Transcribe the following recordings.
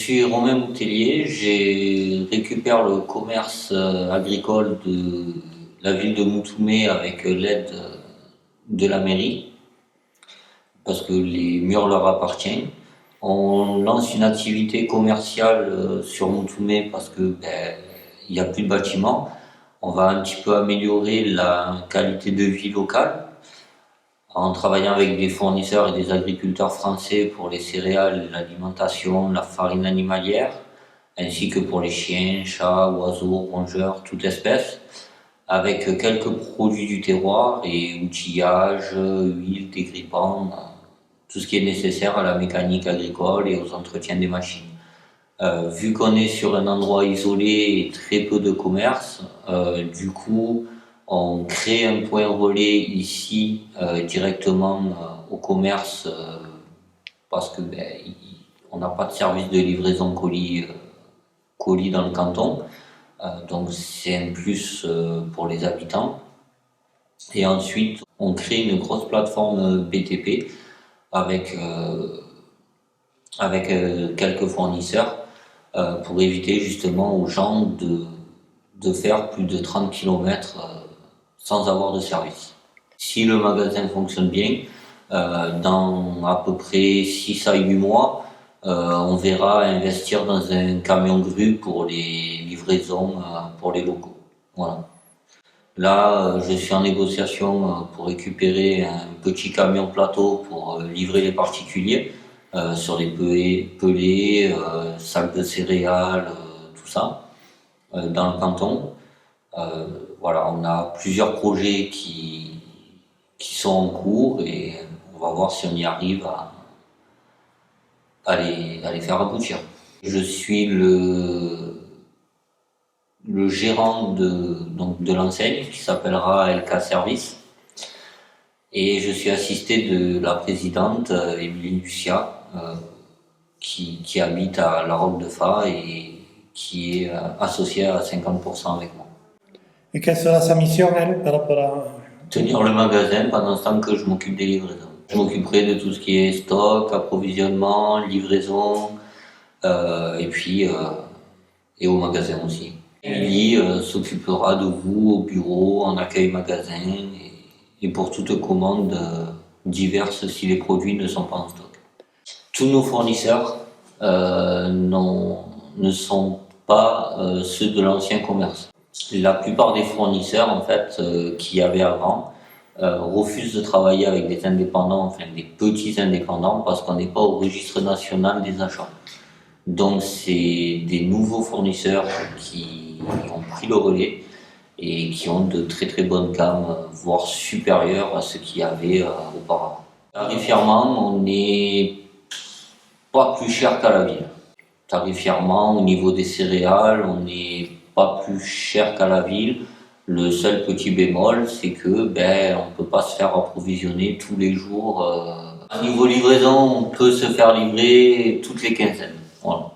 suis Romain Boutellier, j'ai récupéré le commerce agricole de la ville de Moutoumé avec l'aide de la mairie, parce que les murs leur appartiennent. On lance une activité commerciale sur Moutoumé parce que il n'y a plus de bâtiments. On va un petit peu améliorer la qualité de vie locale en travaillant avec des fournisseurs et des agriculteurs français pour les céréales, l'alimentation, la farine animalière, ainsi que pour les chiens, chats, oiseaux, rongeurs, toute espèce, avec quelques produits du terroir et outillage, huile, dégrippant, tout ce qui est nécessaire à la mécanique agricole et aux entretiens des machines. Vu qu'on est sur un endroit isolé et très peu de commerce, du coup, on crée un point relais ici directement au commerce parce que on n'a pas de service de livraison colis dans le canton, donc c'est un plus pour les habitants. Et ensuite, on crée une grosse plateforme BTP avec quelques fournisseurs pour éviter justement aux gens de faire plus de 30 km sans avoir de service. Si le magasin fonctionne bien, dans à peu près 6 à 8 mois, on verra investir dans un camion grue pour les livraisons pour les locaux. Voilà. Là, je suis en négociation pour récupérer un petit camion plateau pour livrer les particuliers sur les pelés, sacs de céréales, tout ça, dans le canton. Voilà, on a plusieurs projets qui sont en cours et on va voir si on y arrive à les faire aboutir. Je suis le gérant de l'enseigne qui s'appellera LK Service et je suis assisté de la présidente Émilie Lucia qui habite à La Roque de Fa et qui est associée à 50% avec moi. Et quelle sera sa mission, elle, par rapport à... Tenir le magasin pendant ce temps que je m'occupe des livraisons. Je m'occuperai de tout ce qui est stock, approvisionnement, livraison, et puis et au magasin aussi. Émilie s'occupera de vous au bureau, en accueil magasin et pour toute commande diverses si les produits ne sont pas en stock. Tous nos fournisseurs ne sont pas ceux de l'ancien commerce. La plupart des fournisseurs en fait qu'il y avait avant refusent de travailler avec des indépendants, enfin des petits indépendants, parce qu'on n'est pas au registre national des achats. Donc c'est des nouveaux fournisseurs qui ont pris le relais et qui ont de très très bonnes gammes, voire supérieures à ce qu'il y avait auparavant. Tarifièrement, on n'est pas plus cher qu'à la ville. Tarifièrement, au niveau des céréales, on n'est pas plus cher qu'à la ville. Le seul petit bémol, c'est que on ne peut pas se faire approvisionner tous les jours. Au niveau livraison, on peut se faire livrer toutes les quinzaines. Voilà.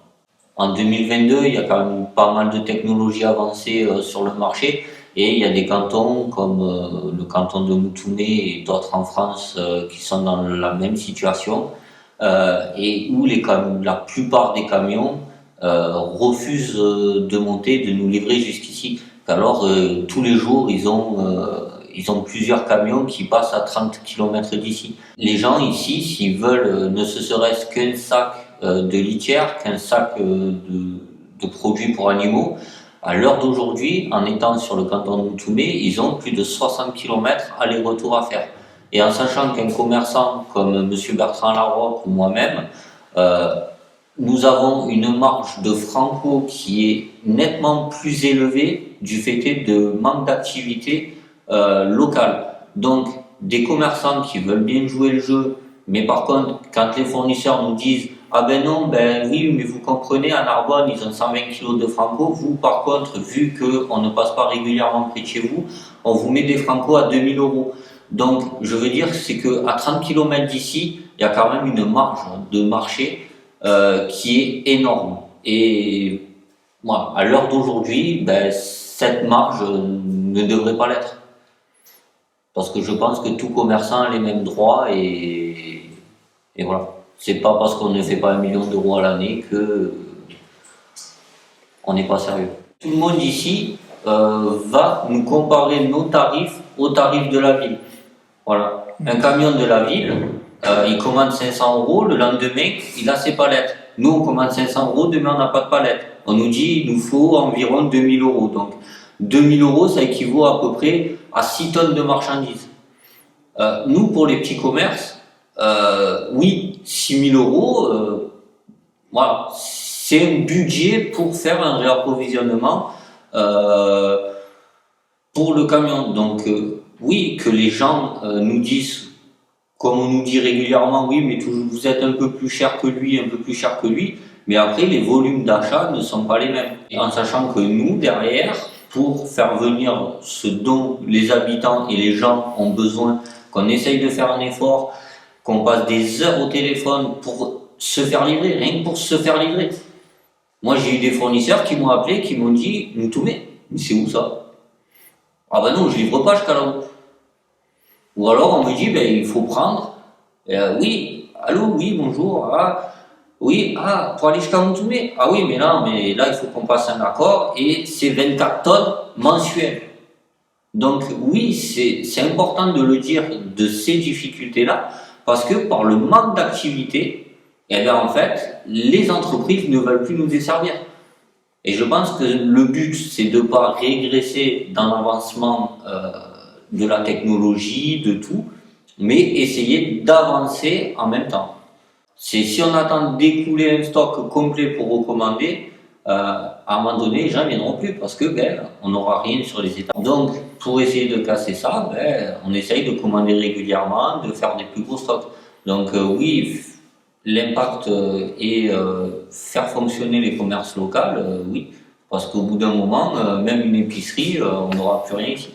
En 2022, il y a quand même pas mal de technologies avancées sur le marché et il y a des cantons comme le canton de Moutoumé et d'autres en France qui sont dans la même situation et où la plupart des camions refusent de monter, de nous livrer jusqu'ici. Alors tous les jours, ils ont plusieurs camions qui passent à 30 km d'ici. Les gens ici, s'ils veulent ne serait-ce qu'un sac de litière, qu'un sac de produits pour animaux, à l'heure d'aujourd'hui, en étant sur le canton de Moutoumé, ils ont plus de 60 km aller-retour à faire. Et en sachant qu'un commerçant comme M. Bertrand Larocque ou moi-même, nous avons une marge de franco qui est nettement plus élevée du fait de manque d'activité locale. Donc, des commerçants qui veulent bien jouer le jeu, mais par contre, quand les fournisseurs nous disent « Ah ben non, oui, mais vous comprenez, à Narbonne, ils ont 120 kg de franco. Vous, par contre, vu qu'on ne passe pas régulièrement près de chez vous, on vous met des franco à 2000 €. Donc, je veux dire, c'est qu'à 30 km d'ici, il y a quand même une marge de marché qui est énorme. Et moi, à l'heure d'aujourd'hui, cette marge ne devrait pas l'être. Parce que je pense que tout commerçant a les mêmes droits et voilà. C'est pas parce qu'on ne fait pas 1 million d'euros à l'année que on n'est pas sérieux. Tout le monde ici va nous comparer nos tarifs aux tarifs de la ville. Voilà. Un camion de la ville, il commande 500 €, le lendemain, il a ses palettes. Nous, on commande 500 €, demain, on n'a pas de palettes. On nous dit il nous faut environ 2000 €. Donc, 2000 €, ça équivaut à peu près à 6 tonnes de marchandises. Nous, pour les petits commerces, oui, 6000 €, voilà, c'est un budget pour faire un réapprovisionnement pour le camion. Donc, oui, que les gens nous disent, comme on nous dit régulièrement, oui, mais vous êtes un peu plus cher que lui, un peu plus cher que lui, mais après, les volumes d'achat ne sont pas les mêmes. Et en sachant que nous, derrière, pour faire venir ce dont les habitants et les gens ont besoin, qu'on essaye de faire un effort, qu'on passe des heures au téléphone pour se faire livrer, rien que pour se faire livrer. Moi, j'ai eu des fournisseurs qui m'ont appelé, qui m'ont dit, nous tout mais c'est où ça? Ah ben non, je livre pas jusqu'à là-haut. Ou alors on me dit, ben, il faut prendre, oui, allô, oui, bonjour, ah, oui, ah, pour aller jusqu'à Moutoumé. Ah oui, mais là, il faut qu'on passe un accord et c'est 24 tonnes mensuelles. Donc oui, c'est important de le dire, de ces difficultés-là, parce que par le manque d'activité, eh bien en fait, les entreprises ne veulent plus nous desservir. Et je pense que le but, c'est de ne pas régresser dans l'avancement de la technologie, de tout, mais essayer d'avancer en même temps. Si on attend d'écouler un stock complet pour recommander, à un moment donné, les gens ne viendront plus parce que on n'aura rien sur les étapes. Donc, pour essayer de casser ça, on essaye de commander régulièrement, de faire des plus gros stocks. Donc oui, l'impact est faire fonctionner les commerces locaux, oui, parce qu'au bout d'un moment, même une épicerie, on n'aura plus rien ici.